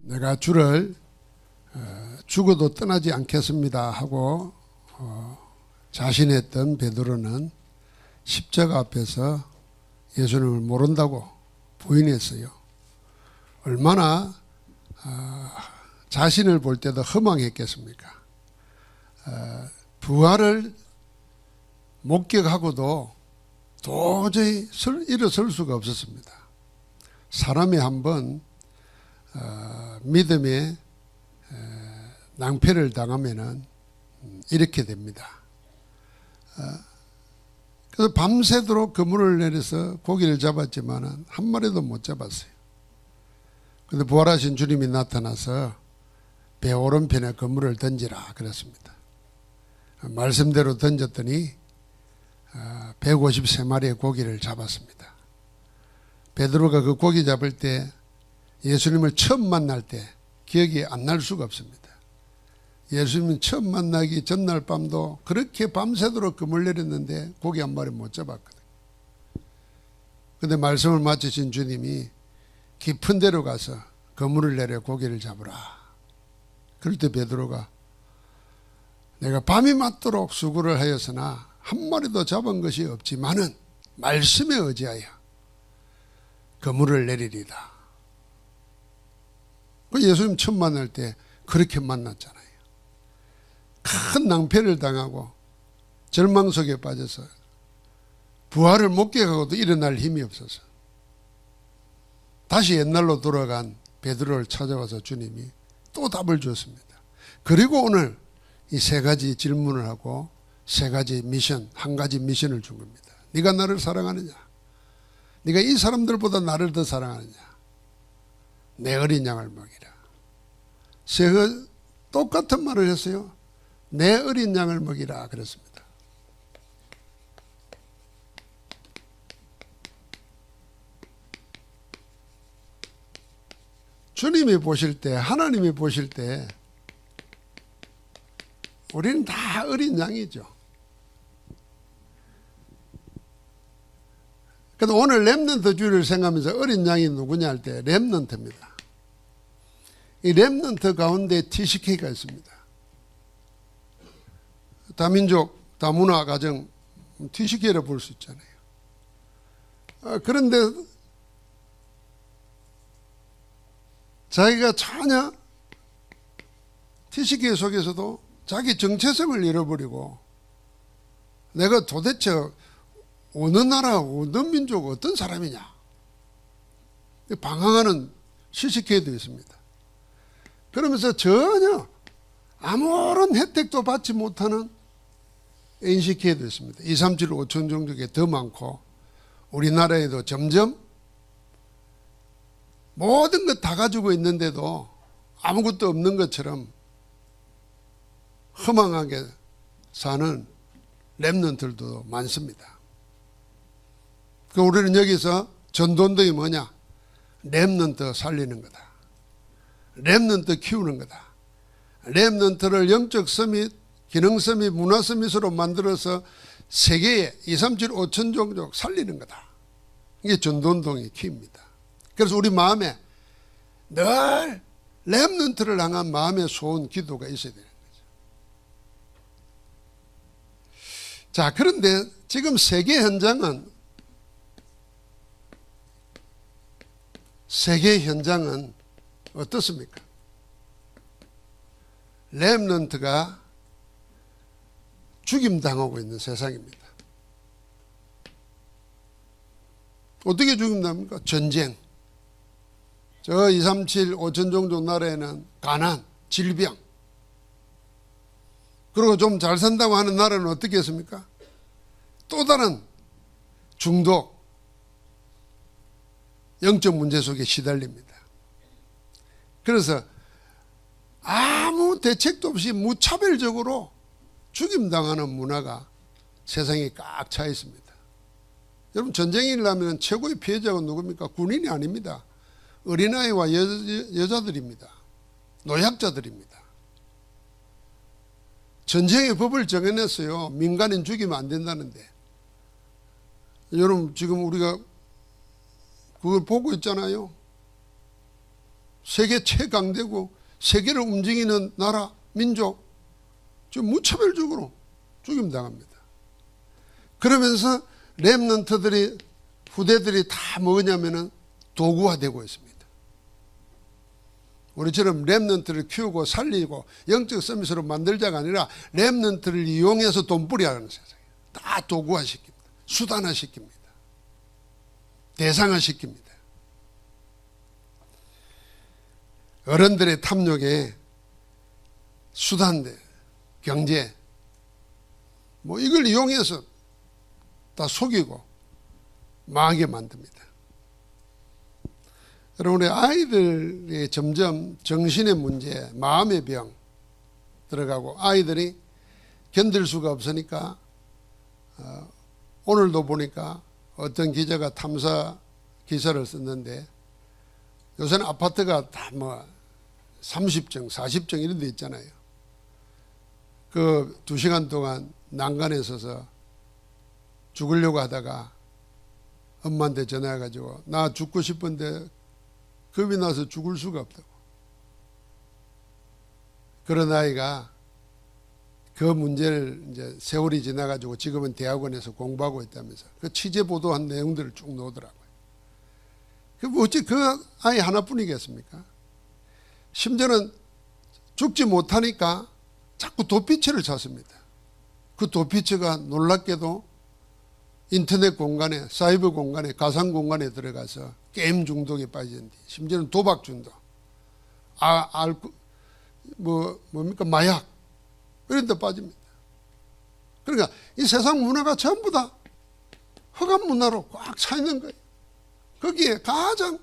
내가 주를 죽어도 떠나지 않겠습니다 하고 자신했던 베드로는 십자가 앞에서 예수님을 모른다고 부인했어요. 얼마나 자신을 볼 때도 허망했겠습니까? 부활을 목격하고도 도저히 일어설 수가 없었습니다. 사람이 한번 믿음에 낭패를 당하면은 이렇게 됩니다. 그래서 밤새도록 그물을 내려서 고기를 잡았지만은 한 마리도 못 잡았어요. 그런데 부활하신 주님이 나타나서 배 오른편에 그물을 던지라 그랬습니다. 말씀대로 던졌더니 153마리의 고기를 잡았습니다. 베드로가 그 고기 잡을 때 예수님을 처음 만날 때 기억이 안 날 수가 없습니다. 예수님은 처음 만나기 전날 밤도 그렇게 밤새도록 그물 내렸는데 고기 한 마리 못 잡았거든요. 그런데 말씀을 마치신 주님이 깊은 데로 가서 그물을 내려 고기를 잡으라. 그럴 때 베드로가 내가 밤이 맞도록 수고를 하였으나 한 마리도 잡은 것이 없지만은 말씀에 의지하여 그물을 내리리다. 예수님 처음 만날 때 그렇게 만났잖아요. 큰 낭패를 당하고 절망 속에 빠져서 부활을 목격하고도 일어날 힘이 없어서 다시 옛날로 돌아간 베드로를 찾아와서 주님이 또 답을 주었습니다. 그리고 오늘 이 세 가지 질문을 하고 세 가지 미션, 한 가지 미션을 준 겁니다. 네가 나를 사랑하느냐? 네가 이 사람들보다 나를 더 사랑하느냐? 내 어린 양을 먹이라. 똑같은 말을 했어요. 내 어린 양을 먹이라 그랬습니다. 주님이 보실 때, 하나님이 보실 때 우리는 다 어린 양이죠. 그래서 오늘 렘넌트 주일을 생각하면서 어린 양이 누구냐 할 때 렘넌트입니다. 이 렘넌트 가운데 TCK가 있습니다. 다민족, 다문화 가정 TCK로 볼 수 있잖아요. 그런데 자기가 전혀 TCK 속에서도 자기 정체성을 잃어버리고 내가 도대체 어느 나라, 어느 민족, 어떤 사람이냐 방황하는 CCK도 있습니다. 그러면서 전혀 아무런 혜택도 받지 못하는 NCK도 있습니다. 2, 3, 7, 5천 종족에 더 많고 우리나라에도 점점 모든 것 다 가지고 있는데도 아무것도 없는 것처럼 허망하게 사는 렘넌트들도 많습니다. 우리는 여기서 전도운동이 뭐냐? 렘넌트 살리는 거다. 렘넌트 키우는 거다. 렘넌트를 영적 서밋, 기능 서밋, 문화 서밋으로 만들어서 세계에 2, 3, 7, 5천 종족 살리는 거다. 이게 전도운동의 키입니다. 그래서 우리 마음에 늘 렘넌트를 향한 마음의 소원, 기도가 있어야 되는 거죠. 자, 그런데 지금 세계 현장은 어떻습니까? 렘넌트가 죽임당하고 있는 세상입니다. 어떻게 죽임당합니까? 전쟁. 저 2, 3, 7, 5천 종족 나라에는 가난, 질병. 그리고 좀 잘 산다고 하는 나라는 어떻게 했습니까? 또 다른 중독, 영적 문제 속에 시달립니다. 그래서 아무 대책도 없이 무차별적으로 죽임당하는 문화가 세상에 꽉 차 있습니다. 여러분, 전쟁이 일어나면 최고의 피해자가 누굽니까? 군인이 아닙니다. 어린아이와 여자들입니다. 노약자들입니다. 전쟁의 법을 정해냈어요. 민간인 죽이면 안 된다는데. 여러분, 지금 우리가 그걸 보고 있잖아요. 세계 최강대국, 세계를 움직이는 나라, 민족, 지금 무차별적으로 죽임당합니다. 그러면서 렘넌트들이, 후대들이 다 뭐냐면은 도구화되고 있습니다. 우리처럼 렘넌트를 키우고 살리고 영적 서밋으로 만들자가 아니라 렘넌트를 이용해서 돈벌이 하는 세상이에요. 다 도구화시킵니다. 수단화시킵니다. 대상화시킵니다. 어른들의 탐욕에 수단들, 경제, 뭐 이걸 이용해서 다 속이고 망하게 만듭니다. 여러분, 우리 아이들이 점점 정신의 문제, 마음의 병 들어가고 아이들이 견딜 수가 없으니까 오늘도 보니까 어떤 기자가 탐사 기사를 썼는데 요새는 아파트가 다 뭐 30층, 40층 이런 데 있잖아요. 그 2시간 동안 난간에 서서 죽으려고 하다가 엄마한테 전화해가지고 나 죽고 싶은데 겁이 나서 죽을 수가 없다고. 그런 아이가 그 문제를 이제 세월이 지나가지고 지금은 대학원에서 공부하고 있다면서 그 취재 보도한 내용들을 쭉 놓더라고요. 그 어찌 그 아이 하나뿐이겠습니까? 심지어는 죽지 못하니까 자꾸 도피처를 찾습니다. 그 도피처가 놀랍게도 인터넷 공간에, 사이버 공간에, 가상 공간에 들어가서 게임 중독에 빠진 뒤, 심지어는 도박 중독, 뭡니까? 마약, 이런 데 빠집니다. 그러니까 이 세상 문화가 전부 다 흑암 문화로 꽉 차 있는 거예요. 거기에 가장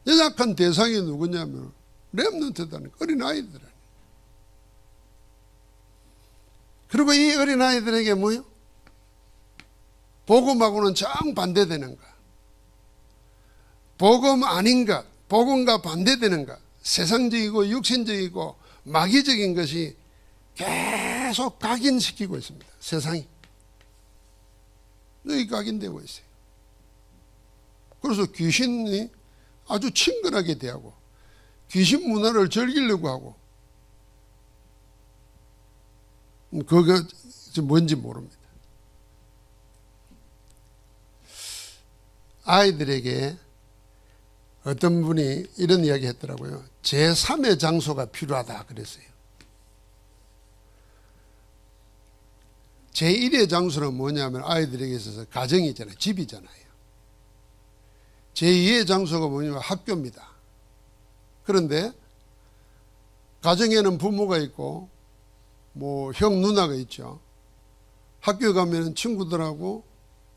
연약한 대상이 누구냐면 렘넌트다는 어린아이들. 그리고 이 어린아이들에게 뭐요? 복음하고는 정반대되는 것, 복음 아닌 것, 복음과 반대되는 것, 세상적이고 육신적이고 마귀적인 것이 계속 각인시키고 있습니다. 세상이 여기 각인되고 있어요. 그래서 귀신이 아주 친근하게 대하고 귀신 문화를 즐기려고 하고, 그거 뭔지 모릅니다. 아이들에게 어떤 분이 이런 이야기 했더라고요. 제3의 장소가 필요하다 그랬어요. 제1의 장소는 뭐냐면 아이들에게 있어서 가정이잖아요. 집이잖아요. 제2의 장소가 뭐냐면 학교입니다. 그런데 가정에는 부모가 있고 뭐 형 누나가 있죠. 학교에 가면 친구들하고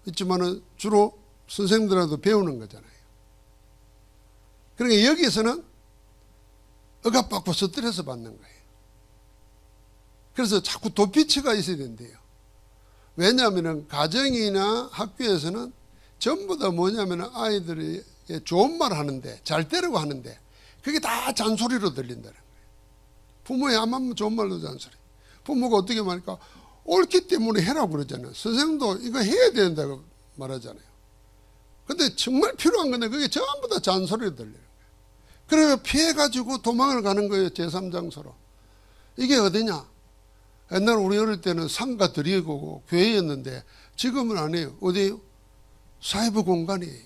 있지만은 주로 선생님들하고도 배우는 거잖아요. 그러니까 여기서는 억압받고 스트레스 받는 거예요. 그래서 자꾸 도피처가 있어야 된대요. 왜냐하면 가정이나 학교에서는 전부 다 뭐냐면 아이들이 좋은 말 하는데, 잘 되려고 하는데 그게 다 잔소리로 들린다는 거예요. 부모의 아무 좋은 말도 잔소리. 부모가 어떻게 말할까? 옳기 때문에 해라고 그러잖아요. 선생님도 이거 해야 된다고 말하잖아요. 근데 정말 필요한 건데 그게 전부 다 잔소리로 들리는 거예요. 그래서 피해가지고 도망을 가는 거예요. 제3장소로. 이게 어디냐? 옛날 우리 어릴 때는 상가 들이고 교회였는데 지금은 안 해요. 어디예요? 사이버 공간이에요.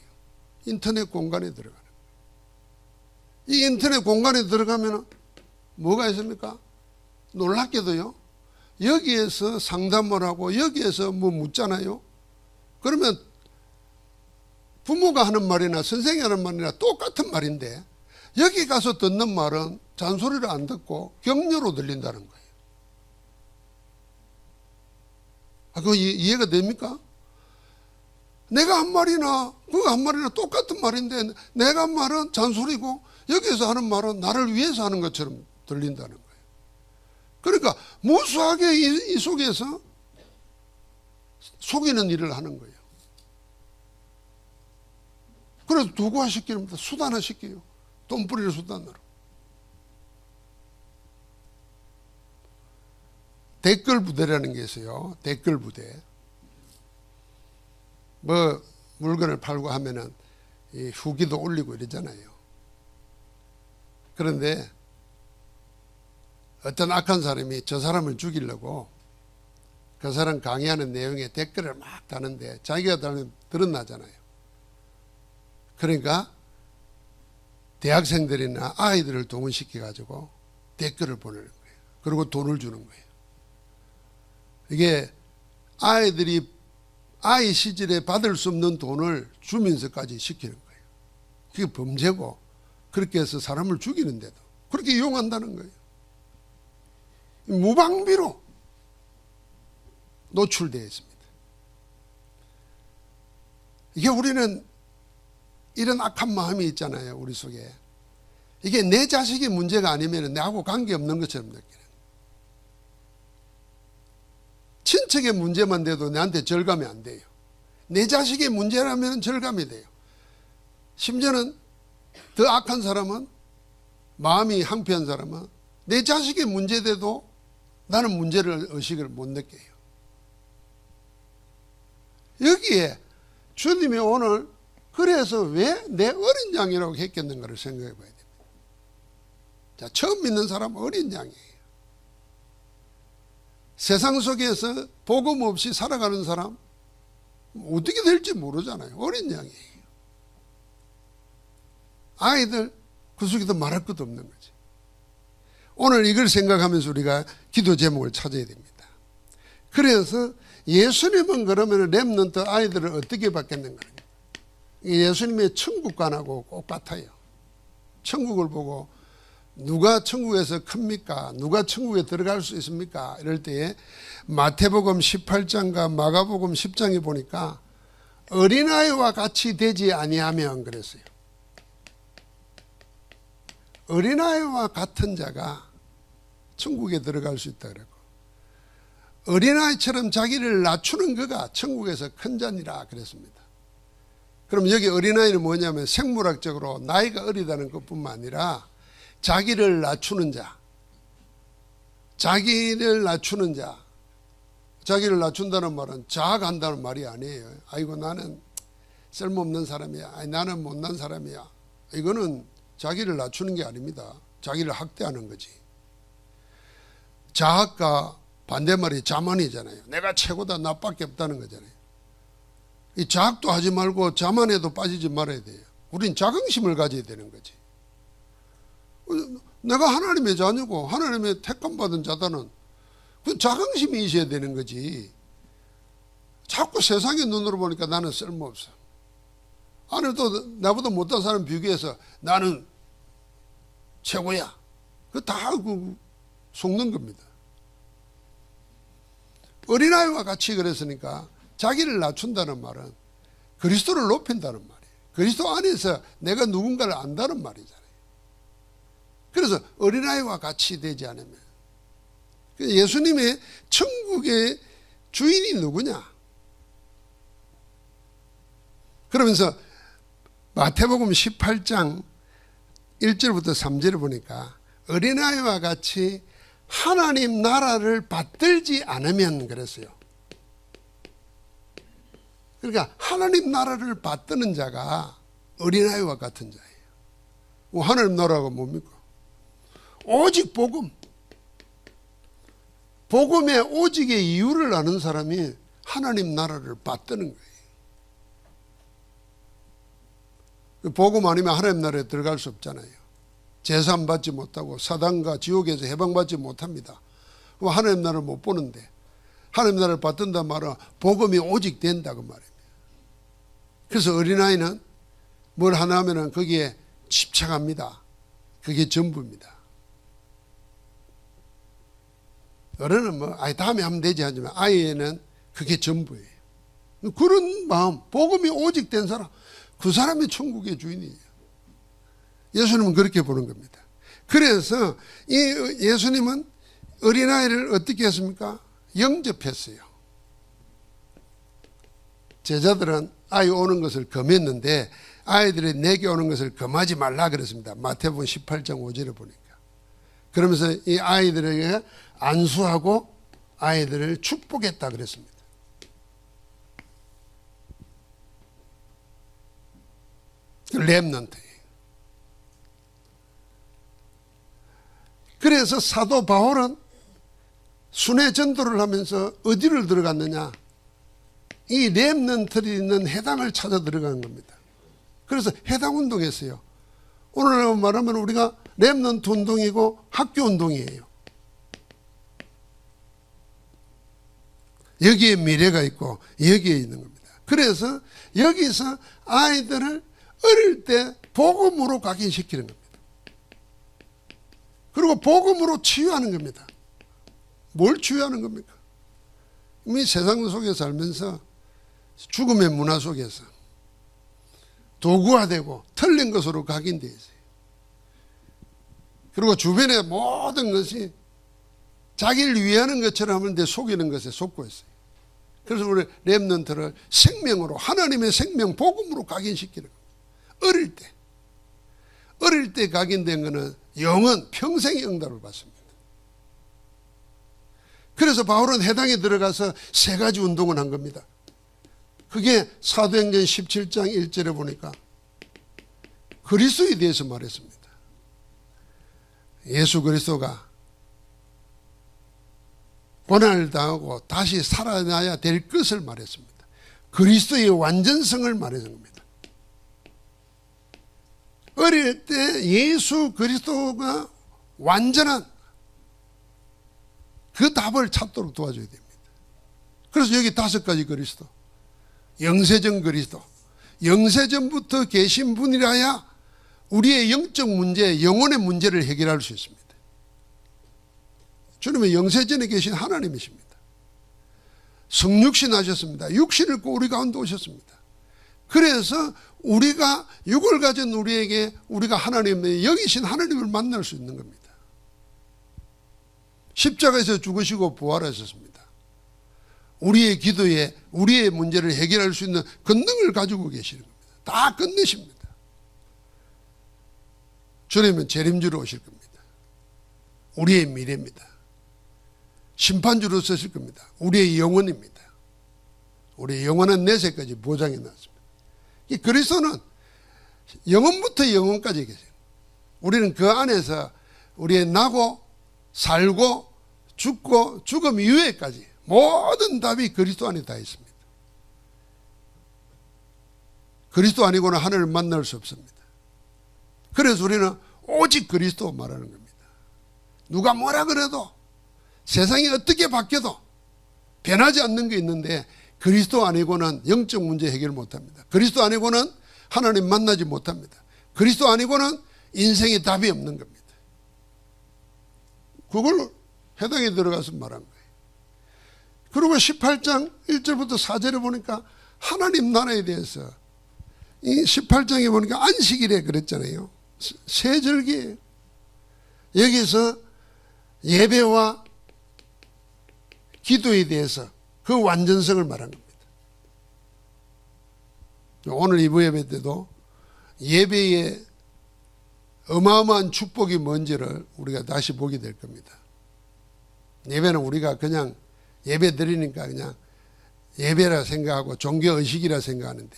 인터넷 공간에 들어가는 거예요. 이 인터넷 공간에 들어가면 뭐가 있습니까? 놀랍게도요, 여기에서 상담을 하고 여기에서 뭐 묻잖아요. 그러면 부모가 하는 말이나 선생이 하는 말이나 똑같은 말인데 여기 가서 듣는 말은 잔소리를 안 듣고 격려로 들린다는 거예요. 그거 이해가 됩니까? 내가 한 말이나 그거 한 말이나 똑같은 말인데 내가 한 말은 잔소리고 여기서 하는 말은 나를 위해서 하는 것처럼 들린다는 거예요. 그러니까 무수하게 이 속에서 속이는 일을 하는 거예요. 그래서 도구화시키는 겁니다. 수단화시켜요. 돈벌이를 수단으로. 댓글 부대라는 게 있어요. 댓글 부대. 뭐 물건을 팔고 하면은 이 후기도 올리고 이러잖아요. 그런데 어떤 악한 사람이 저 사람을 죽이려고 그 사람 강의하는 내용에 댓글을 막 다는데 자기가 달면 드러나잖아요. 그러니까 대학생들이나 아이들을 동원시켜 가지고 댓글을 보내는 거예요. 그리고 돈을 주는 거예요. 이게 아이들이 아이 시절에 받을 수 없는 돈을 주면서까지 시키는 거예요. 그게 범죄고, 그렇게 해서 사람을 죽이는데도 그렇게 이용한다는 거예요. 무방비로 노출되어 있습니다. 이게 우리는 이런 악한 마음이 있잖아요, 우리 속에. 이게 내 자식이 문제가 아니면 나하고 관계없는 것처럼 느끼는. 친척의 문제만 돼도 내한테 절감이 안 돼요. 내 자식의 문제라면 절감이 돼요. 심지어는 더 악한 사람은, 마음이 항피한 사람은 내 자식의 문제 돼도 나는 문제를 의식을 못 느껴요. 여기에 주님이 오늘 그래서 왜 내 어린 양이라고 했겠는가를 생각해 봐야 됩니다. 자, 처음 믿는 사람은 어린 양이에요. 세상 속에서 복음 없이 살아가는 사람 어떻게 될지 모르잖아요. 어린 양이에요. 아이들 그 속에도 말할 것도 없는 거지. 오늘 이걸 생각하면서 우리가 기도 제목을 찾아야 됩니다. 그래서 예수님은 그러면 렘넌트 아이들을 어떻게 받겠는가? 예수님의 천국관하고 똑같아요. 천국을 보고 누가 천국에서 큽니까? 누가 천국에 들어갈 수 있습니까? 이럴 때에 마태복음 18장과 마가복음 10장에 보니까 어린아이와 같이 되지 아니하면 그랬어요. 어린아이와 같은 자가 천국에 들어갈 수 있다 그랬고, 어린아이처럼 자기를 낮추는 그가 천국에서 큰 자니라 그랬습니다. 그럼 여기 어린아이는 뭐냐면 생물학적으로 나이가 어리다는 것뿐만 아니라 자기를 낮추는 자, 자기를 낮추는 자. 자기를 낮춘다는 말은 자아간다는 말이 아니에요. 아이고 나는 쓸모없는 사람이야, 아니 나는 못난 사람이야. 이거는 자기를 낮추는 게 아닙니다. 자기를 학대하는 거지. 자학과 반대말이 자만이잖아요. 내가 최고다, 나밖에 없다는 거잖아요. 이 자학도 하지 말고 자만에도 빠지지 말아야 돼요. 우린 자긍심을 가져야 되는 거지. 내가 하나님의 자녀고 하나님의 택함받은 자다는 그 자긍심이 있어야 되는 거지. 자꾸 세상의 눈으로 보니까 나는 쓸모없어. 아니 또 나보다 못한 사람 비교해서 나는 최고야. 그거 다 속는 겁니다. 어린아이와 같이 그랬으니까 자기를 낮춘다는 말은 그리스도를 높인다는 말이에요. 그리스도 안에서 내가 누군가를 안다는 말이잖아요. 그래서 어린아이와 같이 되지 않으면, 예수님의 천국의 주인이 누구냐? 그러면서 마태복음 18장 1절부터 3절을 보니까 어린아이와 같이 하나님 나라를 받들지 않으면 그랬어요. 그러니까 하나님 나라를 받드는 자가 어린아이와 같은 자예요. 하나님 나라가 뭡니까? 오직 복음. 복음의 오직의 이유를 아는 사람이 하나님 나라를 받드는 거예요. 복음 아니면 하나님 나라에 들어갈 수 없잖아요. 제산 받지 못하고 사단과 지옥에서 해방받지 못합니다. 그럼 하나님 나라를 못 보는데, 하나님 나라를 받든다 말은 복음이 오직 된다 그 말입니다. 그래서 어린아이는 뭘 하나 하면은 거기에 집착합니다. 그게 전부입니다. 어른은 뭐 다음에 하면 되지 하지만 아이에는 그게 전부예요. 그런 마음, 복음이 오직 된 사람, 그 사람이 천국의 주인이에요. 예수님은 그렇게 보는 겁니다. 그래서 이 예수님은 어린아이를 어떻게 했습니까? 영접했어요. 제자들은 아이 오는 것을 금했는데 아이들이 내게 오는 것을 금하지 말라 그랬습니다. 마태복음 18장 5절에 보니까. 그러면서 이 아이들에게 안수하고 아이들을 축복했다 그랬습니다. 렘넌트예요. 그래서 사도 바울은 순회 전도를 하면서 어디를 들어갔느냐? 이 렘넌트들이 있는 해당을 찾아 들어가는 겁니다. 그래서 해당 운동했어요. 오늘 말하면 우리가 렘넌트 운동이고 학교 운동이에요. 여기에 미래가 있고 여기에 있는 겁니다. 그래서 여기서 아이들을 어릴 때 복음으로 각인시키는 겁니다. 그리고 복음으로 치유하는 겁니다. 뭘 치유하는 겁니까? 이미 세상 속에 살면서 죽음의 문화 속에서 도구화되고 틀린 것으로 각인되어 있어요. 그리고 주변의 모든 것이 자기를 위하는 것처럼 하는데 속이는 것에 속고 있어요. 그래서 우리 렘넌트를 생명으로, 하나님의 생명 복음으로 각인시키는 겁니다. 어릴 때 각인된 것은 영은 평생의 응답을 받습니다. 그래서 바울은 해당에 들어가서 세 가지 운동을 한 겁니다. 그게 사도행전 17장 1절에 보니까 그리스도에 대해서 말했습니다. 예수 그리스도가 고난을 당하고 다시 살아나야 될 것을 말했습니다. 그리스도의 완전성을 말하는 겁니다. 어릴 때 예수 그리스도가 완전한 그 답을 찾도록 도와줘야 됩니다. 그래서 여기 5가지 그리스도, 영세전 그리스도, 영세전부터 계신 분이라야 우리의 영적 문제, 영혼의 문제를 해결할 수 있습니다. 주님은 영세전에 계신 하나님이십니다. 성육신 하셨습니다. 육신을 입고 우리 가운데 오셨습니다. 그래서 우리가 육을 가진 우리에게 우리가 하나님의 여기신 하나님을 만날 수 있는 겁니다. 십자가에서 죽으시고 부활하셨습니다. 우리의 기도에 우리의 문제를 해결할 수 있는 권능을 가지고 계시는 겁니다. 다 끝내십니다. 주님은 재림주로 오실 겁니다. 우리의 미래입니다. 심판주로 서실 겁니다. 우리의 영혼입니다. 우리의 영원한 내세까지 보장해 놨습니다. 이 그리스도는 영혼부터 영혼까지 계세요. 우리는 그 안에서 우리의 나고 살고 죽고 죽음 이후에까지 모든 답이 그리스도 안에 다 있습니다. 그리스도 아니고는 하나님을 만날 수 없습니다. 그래서 우리는 오직 그리스도 말하는 겁니다. 누가 뭐라 그래도 세상이 어떻게 바뀌어도 변하지 않는 게 있는데 그리스도 아니고는 영적 문제 해결 못합니다. 그리스도 아니고는 하나님 만나지 못합니다. 그리스도 아니고는 인생에 답이 없는 겁니다. 그걸 해당에 들어가서 말한 거예요. 그리고 18장 1절부터 4절에 보니까 하나님 나라에 대해서 이 18장에 보니까 안식일에 그랬잖아요. 세절기예요. 여기서 예배와 기도에 대해서 그 완전성을 말한 겁니다. 오늘 이부 예배 때도 예배의 어마어마한 축복이 뭔지를 우리가 다시 보게 될 겁니다. 예배는 우리가 그냥 예배 드리니까 그냥 예배라 생각하고 종교의식이라 생각하는데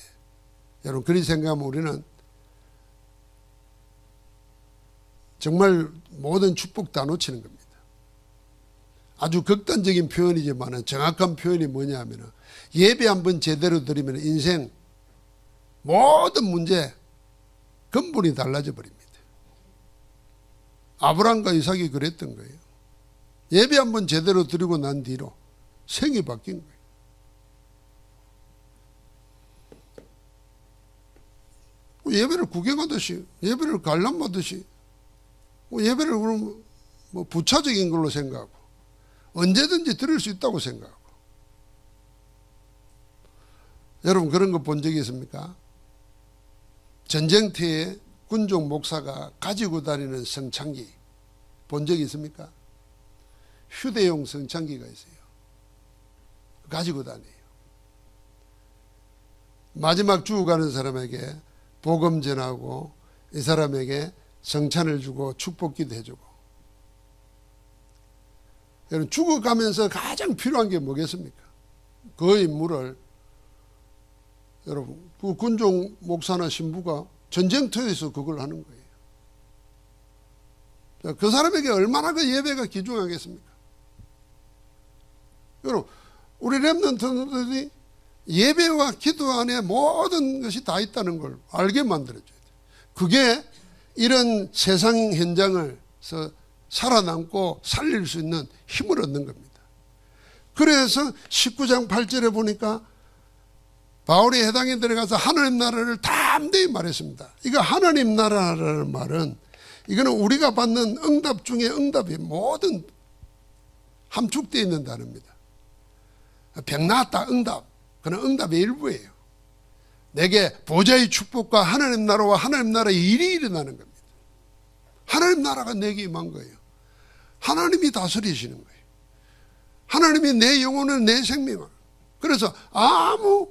여러분 그렇게 생각하면 우리는 정말 모든 축복 다 놓치는 겁니다. 아주 극단적인 표현이지만 정확한 표현이 뭐냐 하면 예배 한번 제대로 드리면 인생 모든 문제 근본이 달라져 버립니다. 아브라함과 이삭이 그랬던 거예요. 예배 한번 제대로 드리고 난 뒤로 생이 바뀐 거예요. 예배를 구경하듯이 예배를 관람하듯이 예배를 그럼 뭐 부차적인 걸로 생각하고 언제든지 드릴 수 있다고 생각하고 여러분 그런 거 본 적이 있습니까? 전쟁터에 군종 목사가 가지고 다니는 성창기 본 적이 있습니까? 휴대용 성창기가 있어요. 가지고 다녀요. 마지막 죽어가는 사람에게 복음 전하고 이 사람에게 성찬을 주고 축복기도 해주고 여러분 죽어가면서 가장 필요한 게 뭐겠습니까? 그 인물을 여러분 그 군종 목사나 신부가 전쟁터에서 그걸 하는 거예요. 그 사람에게 얼마나 그 예배가 귀중하겠습니까? 여러분, 우리 렘넌트들이 예배와 기도 안에 모든 것이 다 있다는 걸 알게 만들어줘야 돼요. 그게 이런 세상 현장에서 살아남고 살릴 수 있는 힘을 얻는 겁니다. 그래서 19장 8절에 보니까 바울이 해당에 들어가서 하나님 나라를 담대히 말했습니다. 이거 하나님 나라라는 말은 이거는 우리가 받는 응답 중에 응답이 모든 함축되어 있는 단어입니다. 병 나았다 응답, 그건 응답의 일부예요. 내게 보좌의 축복과 하나님 나라와 하나님 나라의 일이 일어나는 겁니다. 하나님 나라가 내게 임한 거예요. 하나님이 다스리시는 거예요. 하나님이 내 영혼을 내 생명을, 그래서 아무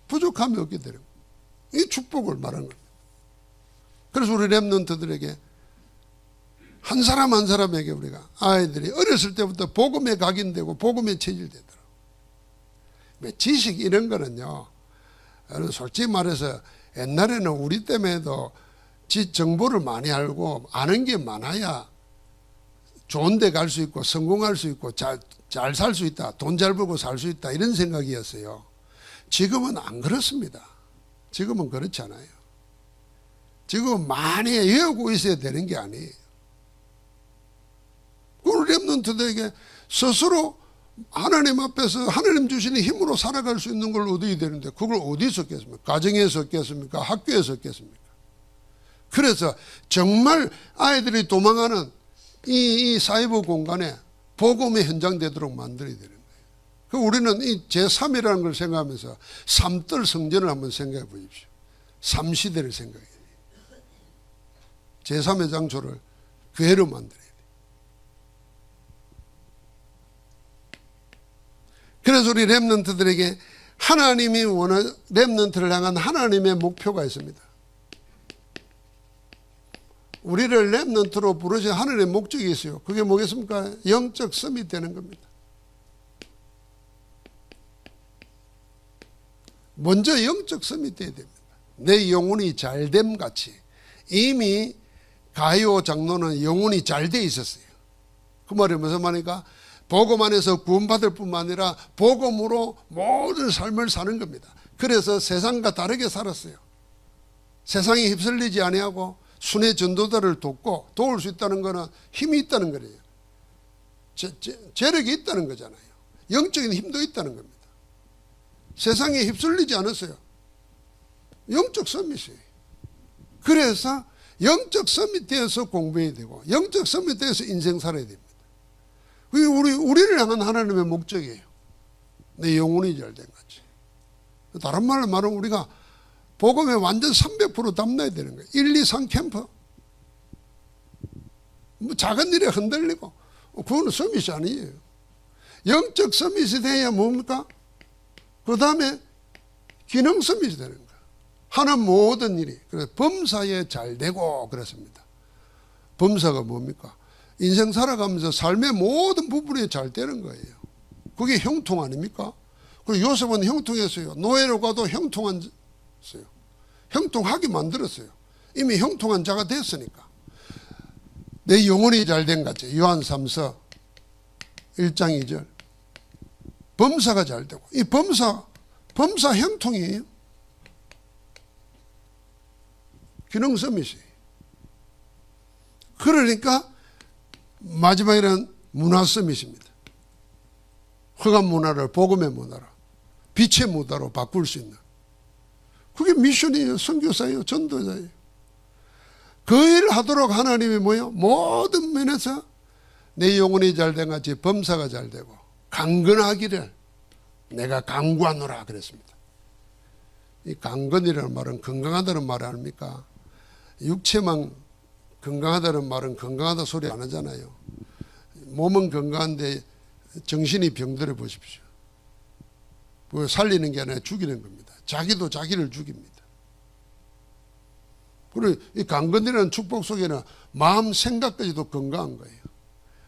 부족함이 없게 되는 거예요. 이 축복을 말하는 겁니다. 그래서 우리 렘넌트들에게 한 사람 한 사람에게 우리가 아이들이 어렸을 때부터 복음에 각인되고 복음에 체질되더라고요. 지식 이런 거는요, 솔직히 말해서 옛날에는 우리 때문에도 정보를 많이 알고 아는 게 많아야 좋은 데 갈 수 있고 성공할 수 있고 잘 살 수 있다, 돈 잘 벌고 살 수 있다, 이런 생각이었어요. 지금은 안 그렇습니다. 지금은 그렇지 않아요. 지금은 많이 외우고 있어야 되는 게 아니에요. 우리 렘넌트들에게 스스로 하나님 앞에서 하나님 주시는 힘으로 살아갈 수 있는 걸 얻어야 되는데 그걸 어디서 얻겠습니까? 가정에서 얻겠습니까? 학교에서 얻겠습니까? 그래서 정말 아이들이 도망하는 이 사이버 공간에 복음의 현장 되도록 만들어야 되는 거예요. 우리는 이 제3이라는 걸 생각하면서 삼뜰 성전을 한번 생각해 보십시오. 삼시대를 생각해야 돼요. 제3의 장소를 교회로 만들어야 돼요. 그래서 우리 렘넌트들에게 하나님이 원하는 렘넌트를 향한 하나님의 목표가 있습니다. 우리를 렘넌트로 부르신 하나님의 목적이 있어요. 그게 뭐겠습니까? 영적 섬이 되는 겁니다. 먼저 영적 섬이 돼야 됩니다. 내 영혼이 잘됨 같이. 이미 가이오 장로는 영혼이 잘 돼 있었어요. 그 말이 무슨 말입니까? 복음 안에서 구원받을 뿐만 아니라 복음으로 모든 삶을 사는 겁니다. 그래서 세상과 다르게 살았어요. 세상에 휩쓸리지 아니하고 순회 전도자를 돕고 도울 수 있다는 것은 힘이 있다는 거예요. 재력이 있다는 거잖아요. 영적인 힘도 있다는 겁니다. 세상에 휩쓸리지 않았어요. 영적 서밋이에요. 그래서 영적 서밋에서 공부해야 되고 영적 서밋에서 인생 살아야 됩니다. 그게 우리를 향한 하나님의 목적이에요. 내 영혼이 잘된 거지. 다른 말로 말하면 우리가 복음에 완전 300% 담나야 되는 거예요. 1, 2, 3 캠프. 뭐 작은 일에 흔들리고 그거는 서밋이 아니에요. 영적 서밋이 돼야 뭡니까? 그 다음에 기능 서밋이 되는 거예요. 하는 모든 일이. 그래서 범사에 잘 되고 그렇습니다. 범사가 뭡니까? 인생 살아가면서 삶의 모든 부분이 잘 되는 거예요. 그게 형통 아닙니까? 그리고 요셉은 형통했어요. 노예로 가도 형통했어요. 형통하게 만들었어요. 이미 형통한 자가 됐으니까. 내 영혼이 잘된 거지. 요한 3서 1장 2절. 범사가 잘 되고. 이 범사 형통이에요. 기능 서밋이. 그러니까 마지막에는 문화 서밋입니다. 흑암 문화를 복음의 문화로, 빛의 문화로 바꿀 수 있는. 그게 미션이에요. 선교사예요. 전도자예요. 그 일을 하도록 하나님이 뭐예요? 모든 면에서 내 영혼이 잘된 같이 범사가 잘 되고 강건하기를 내가 강구하노라 그랬습니다. 이 강건이라는 말은 건강하다는 말 아닙니까? 육체만 건강하다는 말은 건강하다 소리 안 하잖아요. 몸은 건강한데 정신이 병들어 보십시오. 그걸 살리는 게 아니라 죽이는 겁니다. 자기도 자기를 죽입니다. 그리고 이 강건이라는 축복 속에는 마음 생각까지도 건강한 거예요.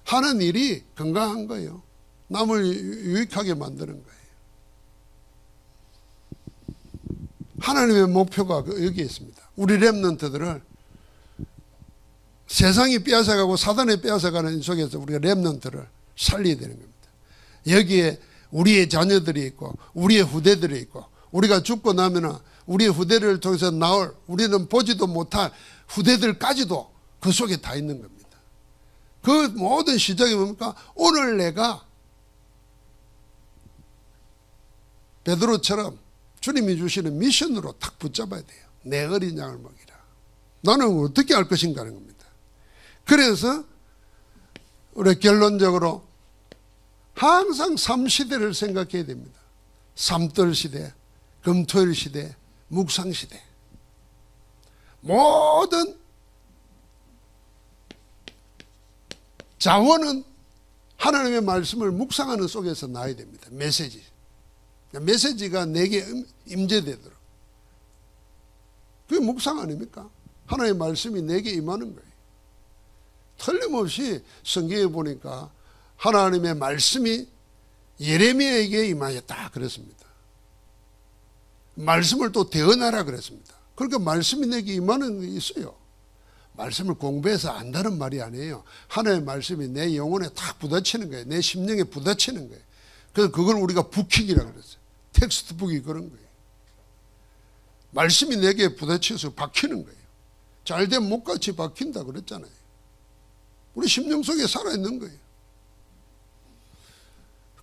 하는 일이 건강한 거예요. 남을 유익하게 만드는 거예요. 하나님의 목표가 여기에 있습니다. 우리 렘넌트들을 세상이 빼앗아가고 사단이 빼앗아가는 속에서 우리가 렘넌트를 살려야 되는 겁니다. 여기에 우리의 자녀들이 있고 우리의 후대들이 있고 우리가 죽고 나면은 우리의 후대를 통해서 나올 우리는 보지도 못할 후대들까지도 그 속에 다 있는 겁니다. 그 모든 시작이 뭡니까? 오늘 내가 베드로처럼 주님이 주시는 미션으로 탁 붙잡아야 돼요. 내 어린 양을 먹이라. 나는 어떻게 할 것인가 하는 겁니다. 그래서 우리 결론적으로 항상 삶시대를 생각해야 됩니다. 삼떨 시대, 금토일 시대, 묵상 시대. 모든 자원은 하나님의 말씀을 묵상하는 속에서 나야 됩니다. 메시지가 내게 임재되도록. 그게 묵상 아닙니까? 하나님의 말씀이 내게 임하는 거예요. 틀림없이 성경에 보니까 하나님의 말씀이 예레미야에게 임하였다 그랬습니다. 말씀을 또 대언하라 그랬습니다. 그러니까 말씀이 내게 임하는 게 있어요. 말씀을 공부해서 안다는 말이 아니에요. 하나님의 말씀이 내 영혼에 탁 부딪히는 거예요. 내 심령에 부딪히는 거예요. 그래서 그걸 우리가 북킥이라고 그랬어요. 텍스트북이 그런 거예요. 말씀이 내게 부딪혀서 박히는 거예요. 잘된 목같이 박힌다 그랬잖아요. 우리 심령 속에 살아있는 거예요.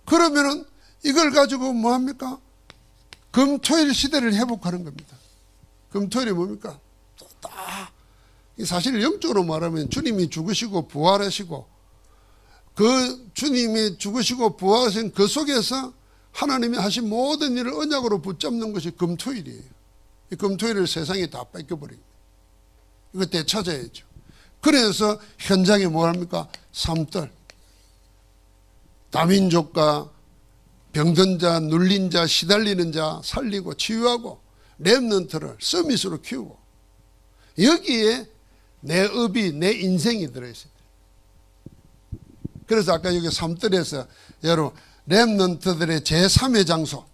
그러면은 이걸 가지고 뭐합니까? 금토일 시대를 회복하는 겁니다. 금토일이 뭡니까? 사실 영적으로 말하면 주님이 죽으시고 부활하시고 그 주님이 죽으시고 부활하신 그 속에서 하나님이 하신 모든 일을 언약으로 붙잡는 것이 금토일이에요. 이 금토일을 세상이 다 뺏겨버립니다. 이거 되찾아야죠. 그래서 현장에 뭘 합니까? 삼떨. 다민족과 병든 자, 눌린 자, 시달리는 자 살리고 치유하고 렘넌트를 서밋으로 키우고 여기에 내 업이 내 인생이 들어있어요. 그래서 아까 여기 삼떨에서 여러분 렘넌트들의 제3의 장소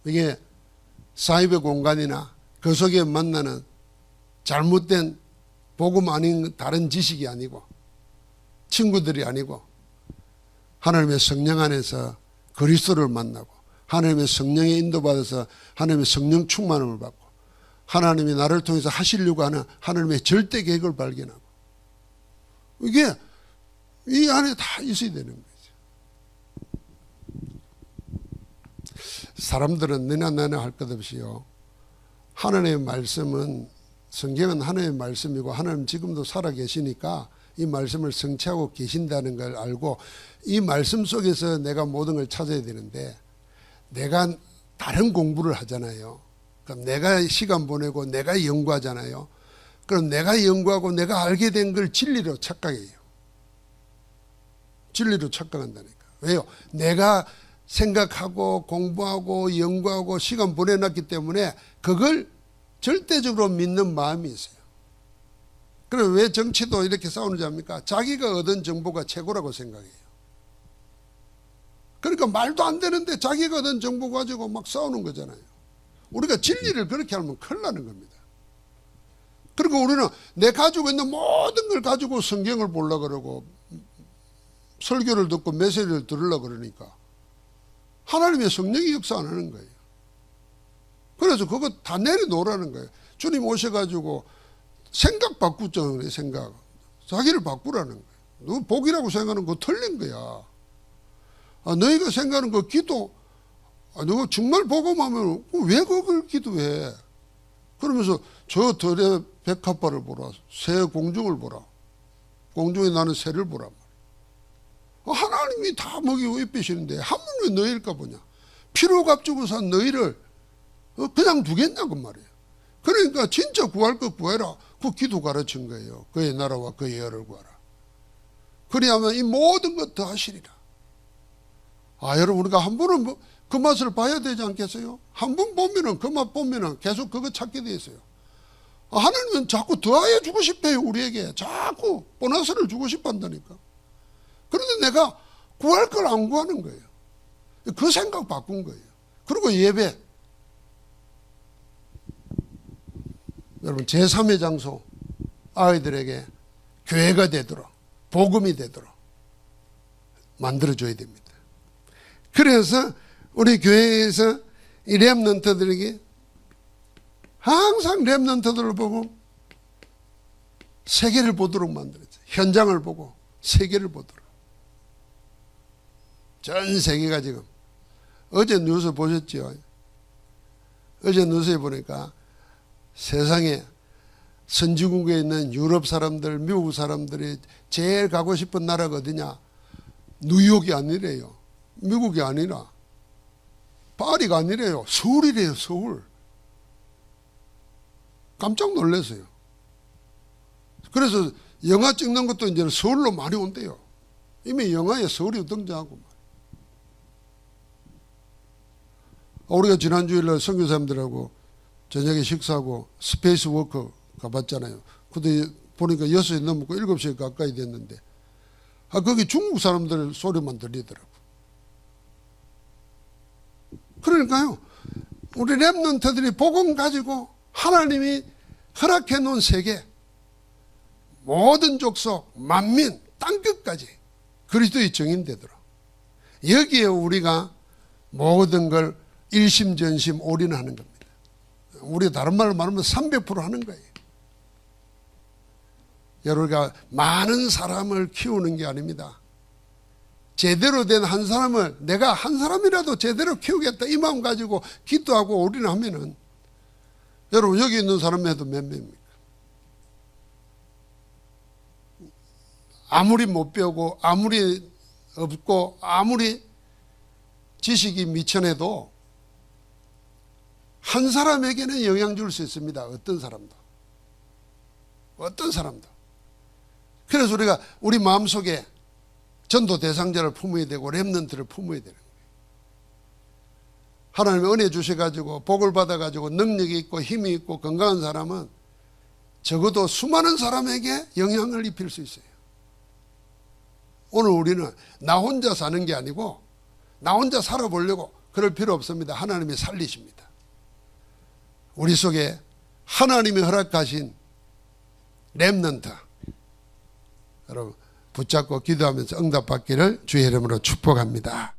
이게 사이버 공간이나 그 속에 만나는 잘못된 복음 아닌 다른 지식이 아니고 친구들이 아니고 하나님의 성령 안에서 그리스도를 만나고 하나님의 성령에 인도받아서 하나님의 성령 충만함을 받고 하나님이 나를 통해서 하시려고 하는 하나님의 절대 계획을 발견하고 이게 이 안에 다 있어야 되는 거죠. 사람들은 너나 나나 할 것 없이요. 하나님의 말씀은 성경은 하나님의 말씀이고 하나님 지금도 살아 계시니까 이 말씀을 성취하고 계신다는 걸 알고 이 말씀 속에서 내가 모든 걸 찾아야 되는데 내가 다른 공부를 하잖아요. 그럼 내가 시간 보내고 내가 연구하잖아요. 그럼 내가 연구하고 내가 알게 된 걸 진리로 착각해요. 진리로 착각한다니까. 왜요? 내가 생각하고 공부하고 연구하고 시간 보내놨기 때문에 그걸 절대적으로 믿는 마음이 있어요. 그럼 왜 정치도 이렇게 싸우는지 압니까? 자기가 얻은 정보가 최고라고 생각해요. 그러니까 말도 안 되는데 자기가 얻은 정보 가지고 막 싸우는 거잖아요. 우리가 진리를 그렇게 하면 큰일 나는 겁니다. 그리고 우리는 내 가지고 있는 모든 걸 가지고 성경을 보려고 그러고 설교를 듣고 메시지를 들으려고 그러니까 하나님의 성령이 역사 안 하는 거예요. 그래서 그거 다 내려놓으라는 거예요. 주님 오셔가지고 생각 바꾸잖아요. 생각. 자기를 바꾸라는 거예요. 너 복이라고 생각하는 거 틀린 거야. 너희가 생각하는 거 기도 너가 정말 복음하면 왜 그걸 기도해? 그러면서 저 들의 백합화를 보라. 새 공중을 보라. 공중에 나는 새를 보라. 하나님이 다 먹이고 입히시는데 한 번 왜 너희일까 보냐. 피로 값주고 산 너희를 그냥 두겠냐고 말이에요. 그러니까 진짜 구할 거 구해라. 그 기도 가르친 거예요. 그의 나라와 그의 열을 구하라. 그리하면 이 모든 것 더 하시리라. 여러분 우리가 한 번은 그 맛을 봐야 되지 않겠어요? 한 번 보면은 그 맛 보면은 계속 그거 찾게 돼 있어요. 하나님은 자꾸 더하여 주고 싶어요. 우리에게 자꾸 보너스를 주고 싶어 한다니까. 그런데 내가 구할 걸 안 구하는 거예요. 그 생각 바꾼 거예요. 그리고 예배. 여러분 제3의 장소 아이들에게 교회가 되도록 복음이 되도록 만들어줘야 됩니다. 그래서 우리 교회에서 이 렘넌트들에게 항상 렘넌트들을 보고 세계를 보도록 만들었어요. 현장을 보고 세계를 보도록. 전 세계가 지금 어제 뉴스 보셨죠? 어제 뉴스에 보니까 세상에 선진국에 있는 유럽 사람들, 미국 사람들이 제일 가고 싶은 나라가 어디냐? 뉴욕이 아니래요. 미국이 아니라 파리가 아니래요. 서울이래요. 서울. 깜짝 놀랐어요. 그래서 영화 찍는 것도 이제 서울로 많이 온대요. 이미 영화에 서울이 등장하고. 우리가 지난주일날 선교사님들하고 저녁에 식사하고 스페이스 워크 가봤잖아요. 근데 보니까 6시 넘고 7시 가까이 됐는데 거기 중국 사람들 소리만 들리더라고. 그러니까요, 우리 렘넌트들이 복음 가지고 하나님이 허락해 놓은 세계, 모든 족속, 만민, 땅끝까지 그리스도의 증인되도록 여기에 우리가 모든 걸 일심전심 올인하는 겁니다. 우리가 다른 말로 말하면 300% 하는 거예요. 여러분가 많은 사람을 키우는 게 아닙니다. 제대로 된 한 사람을 내가 한 사람이라도 제대로 키우겠다 이 마음 가지고 기도하고 올인하면은 여러분 여기 있는 사람 해도 몇 명입니까? 아무리 못 배우고 아무리 없고 아무리 지식이 미천해도 한 사람에게는 영향 줄 수 있습니다. 어떤 사람도. 그래서 우리가 우리 마음속에 전도 대상자를 품어야 되고 렘넌트를 품어야 되는 거예요. 하나님의 은혜 주셔가지고 복을 받아가지고 능력이 있고 힘이 있고 건강한 사람은 적어도 수많은 사람에게 영향을 입힐 수 있어요. 오늘 우리는 나 혼자 사는 게 아니고 나 혼자 살아보려고 그럴 필요 없습니다. 하나님이 살리십니다. 우리 속에 하나님이 허락하신 렘넌트 여러분 붙잡고 기도하면서 응답받기를 주의 이름으로 축복합니다.